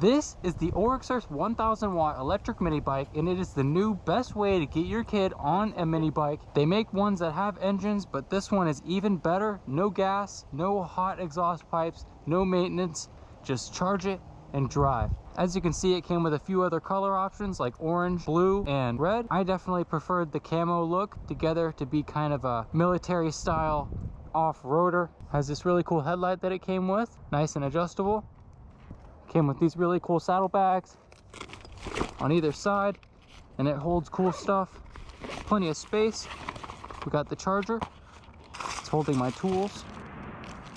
This is the Oryxearth 1000 watt electric mini bike, and it is the new best way to get your kid on a mini bike. They make ones that have engines, but this one is even better. No gas, no hot exhaust pipes, no maintenance, just charge it and drive. As you can see, it came with a few other color options like orange, blue, and red. I definitely preferred the camo look together to be kind of a military style off-roader. Has this really cool headlight that it came with, nice and adjustable. Came with these really cool saddlebags on either side, and it holds cool stuff. Plenty of space. We got the charger. It's holding my tools,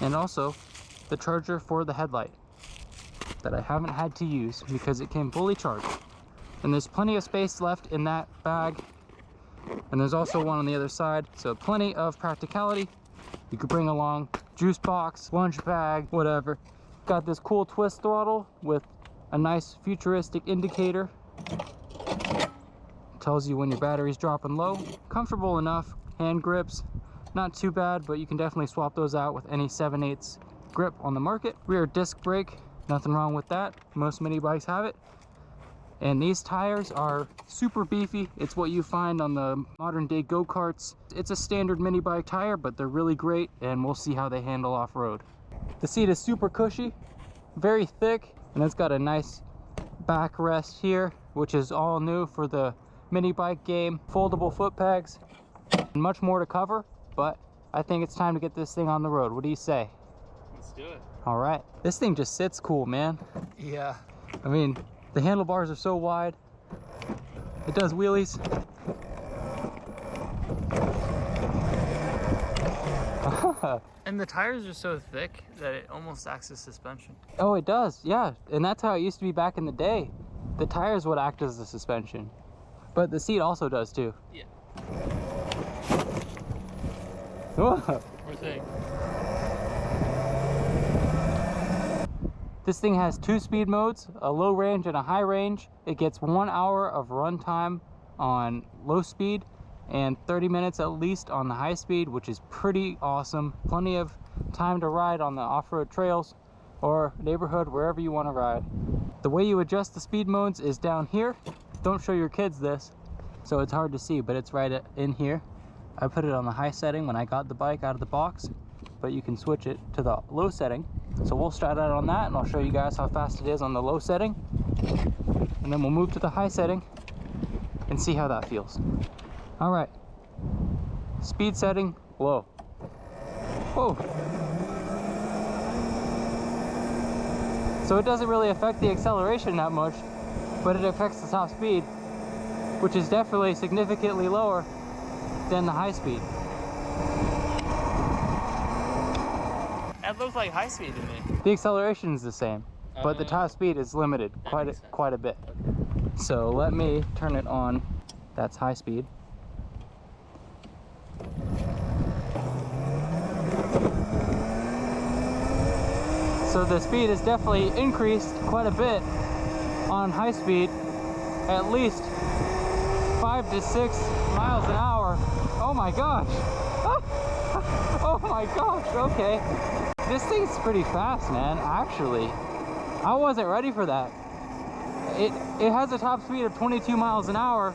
and also the charger for the headlight that I haven't had to use because it came fully charged. And there's plenty of space left in that bag, and there's also one on the other side, so plenty of practicality. You could bring along juice box, lunch bag, whatever. Got this cool twist throttle with a nice futuristic indicator. Tells you when your battery's dropping low. Comfortable enough. Hand grips, not too bad, but you can definitely swap those out with any 7/8 grip on the market. Rear disc brake, nothing wrong with that. Most mini bikes have it. And these tires are super beefy. It's what you find on the modern day go-karts. It's a standard mini bike tire, but they're really great, and we'll see how they handle off-road. The seat is super cushy, very thick, and it's got a nice backrest here, which is all new for the mini bike game. Foldable foot pegs, and much more to cover, but I think it's time to get this thing on the road. What do you say? Let's do it. All right. This thing just sits cool, man. Yeah. I mean, the handlebars are so wide. It does wheelies. And the tires are so thick that it almost acts as suspension. Oh, it does, yeah. And that's how it used to be back in the day. The tires would act as the suspension. But the seat also does too. Yeah. Whoa. Poor thing. This thing has 2 speed modes, a low range and a high range. It gets 1 hour of run time on low speed and 30 minutes at least on the high speed, which is pretty awesome. Plenty of time to ride on the off-road trails or neighborhood, wherever you want to ride. The way you adjust the speed modes is down here. Don't show your kids this, so it's hard to see, but it's right in here. I put it on the high setting when I got the bike out of the box, but you can switch it to the low setting. So we'll start out on that, and I'll show you guys how fast it is on the low setting, and then we'll move to the high setting and see how that feels. All right, speed setting, low. Whoa. So it doesn't really affect the acceleration that much, but it affects the top speed, which is definitely significantly lower than the high speed. That looks like high speed to me. The acceleration is the same, but the top speed is limited quite a bit. So let me turn it on. That's high speed. So the speed is definitely increased quite a bit on high speed, at least 5 to 6 miles an hour. Oh my gosh. Oh my gosh, okay. This thing's pretty fast, man, actually. I wasn't ready for that. It has a top speed of 22 miles an hour.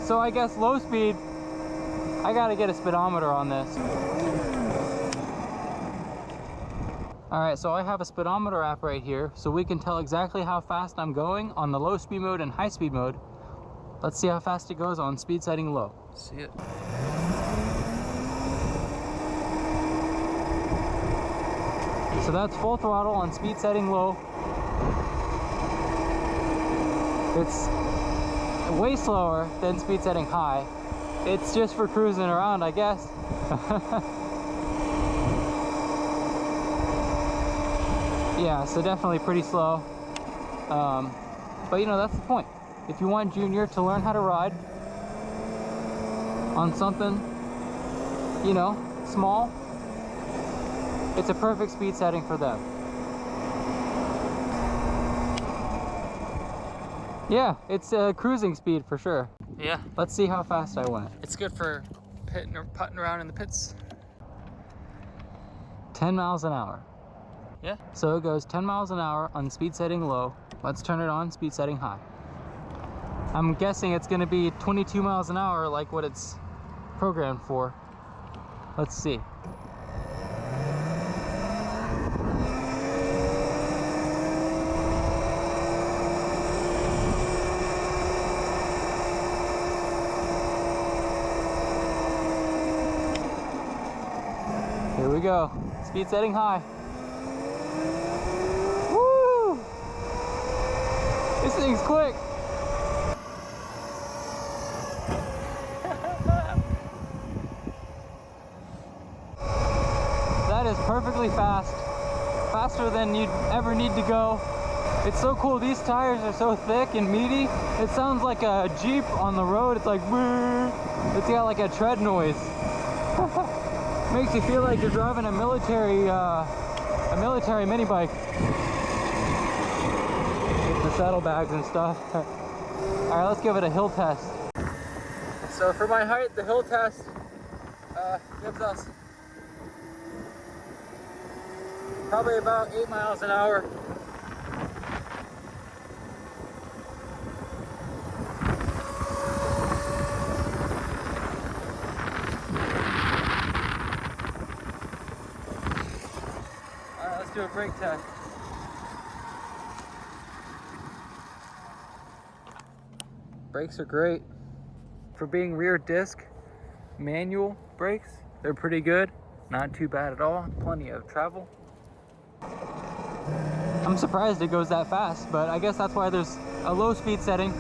So I guess low speed, I gotta get a speedometer on this. All right, so I have a speedometer app right here, so we can tell exactly how fast I'm going on the low speed mode and high speed mode. Let's see how fast it goes on speed setting low. See it. So that's full throttle on speed setting low. It's way slower than speed setting high. It's just for cruising around, I guess. Yeah, so definitely pretty slow. But you know, that's the point. If you want Junior to learn how to ride on something, you know, small, it's a perfect speed setting for them. Yeah, it's cruising speed for sure. Yeah. Let's see how fast I went. It's good for putting around in the pits. 10 miles an hour. Yeah. So it goes 10 miles an hour on speed setting low. Let's turn it on speed setting high. I'm guessing it's gonna be 22 miles an hour like what it's programmed for. Let's see. Here we go. Speed setting high. Woo! This thing's quick. That is perfectly fast. Faster than you'd ever need to go. It's so cool. These tires are so thick and meaty. It sounds like a Jeep on the road. It's like, it's got like a tread noise. Makes you feel like you're driving a military mini bike. With the saddlebags and stuff. All right, let's give it a hill test. So for my height, the hill test gives us probably about 8 miles an hour. Do a brake test. Brakes are great. For being rear disc manual brakes, they're pretty good. Not too bad at all. Plenty of travel. I'm surprised it goes that fast, but I guess that's why there's a low speed setting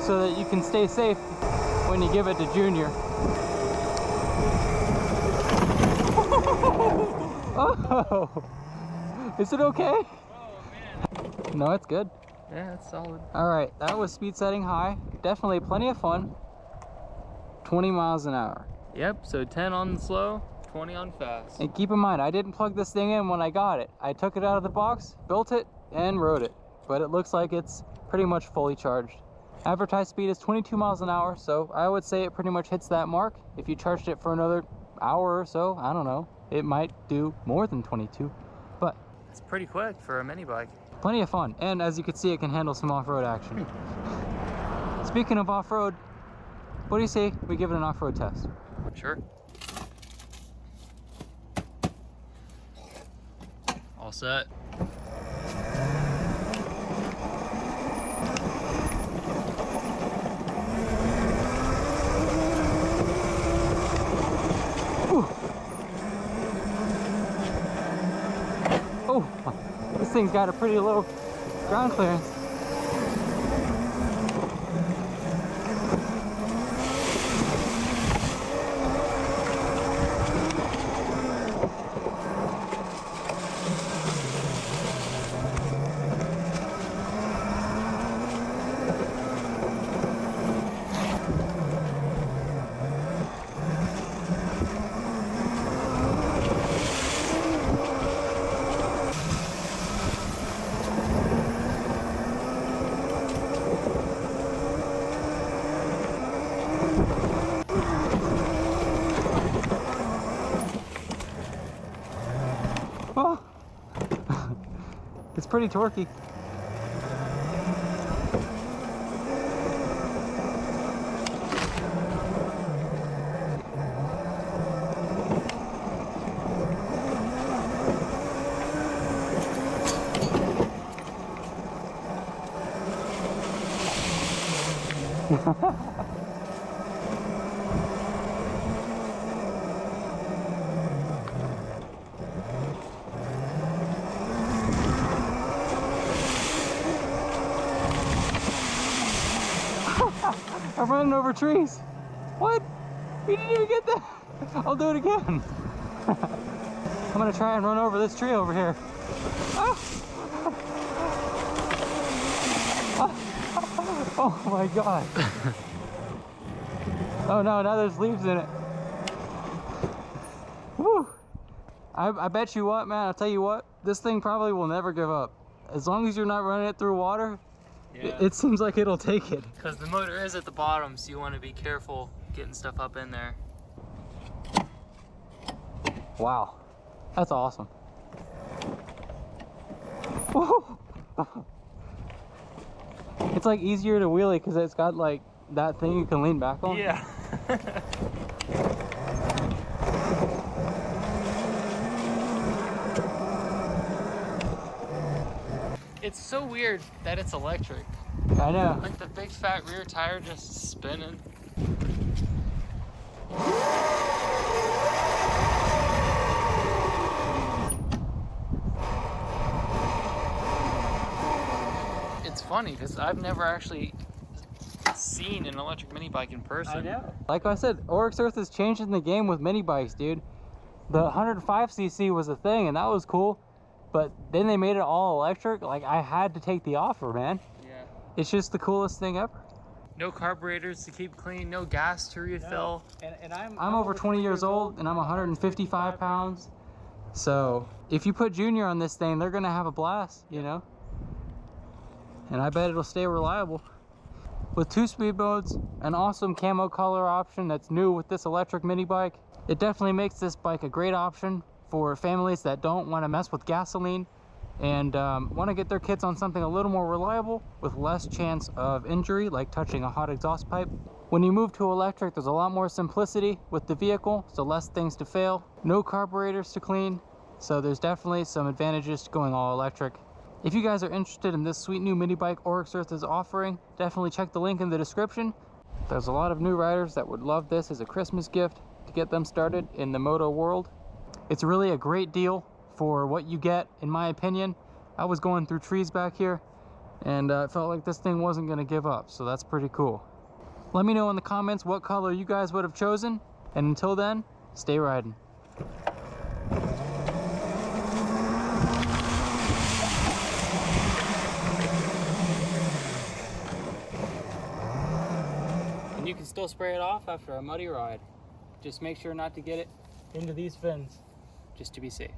so that you can stay safe when you give it to Junior. Oh! Is it okay? Oh man. No, it's good. Yeah, it's solid. All right, that was speed setting high. Definitely plenty of fun. 20 miles an hour. Yep, so 10 on slow, 20 on fast. And keep in mind, I didn't plug this thing in when I got it. I took it out of the box, built it, and rode it. But it looks like it's pretty much fully charged. Advertised speed is 22 miles an hour, so I would say it pretty much hits that mark. If you charged it for another hour or so, I don't know, it might do more than 22. But it's pretty quick for a mini bike. plenty of fun, and as you can see, it can handle some off-road action. Speaking of off-road, what do you say we give it an off-road test? Sure. All set. Ooh. Oh, this thing's got a pretty low ground clearance. Oh, it's pretty torquey. I'm running over trees. What? You didn't even get that. I'll do it again. I'm gonna try and run over this tree over here. Ah. Oh my god. Oh no, now there's leaves in it. Woo. I bet you what, man, I'll tell you what, this thing probably will never give up. As long as you're not running it through water, Yeah. it seems like it'll take it. Because the motor is at the bottom, so you want to be careful getting stuff up in there. Wow, that's awesome. It's like easier to wheelie because it's got like that thing you can lean back on. Yeah. It's so weird that it's electric. I know. Like the big fat rear tire just spinning. It's funny because I've never actually seen an electric mini bike in person. I know. Like I said, Oryxearth is changing the game with mini bikes, dude. The 105cc was a thing, and that was cool. But then they made it all electric. Like, I had to take the offer, man. Yeah. It's just the coolest thing ever. No carburetors to keep clean, no gas to refill. No. And I'm over 20 years old, and I'm 155 pounds. So if you put Junior on this thing, they're gonna have a blast, you know? And I bet it'll stay reliable. With 2 speed modes, an awesome camo color option that's new with this electric mini bike, it definitely makes this bike a great option for families that don't want to mess with gasoline and want to get their kids on something a little more reliable with less chance of injury, like touching a hot exhaust pipe. When you move to electric, there's a lot more simplicity with the vehicle, so less things to fail, no carburetors to clean, so there's definitely some advantages to going all electric. If you guys are interested in this sweet new mini bike Oryxearth is offering, definitely check the link in the description. There's a lot of new riders that would love this as a Christmas gift to get them started in the moto world. It's really a great deal for what you get, in my opinion. I was going through trees back here, and it felt like this thing wasn't going to give up, so that's pretty cool. Let me know in the comments what color you guys would have chosen, and until then, stay riding. And you can still spray it off after a muddy ride. Just make sure not to get it into these fins, just to be safe.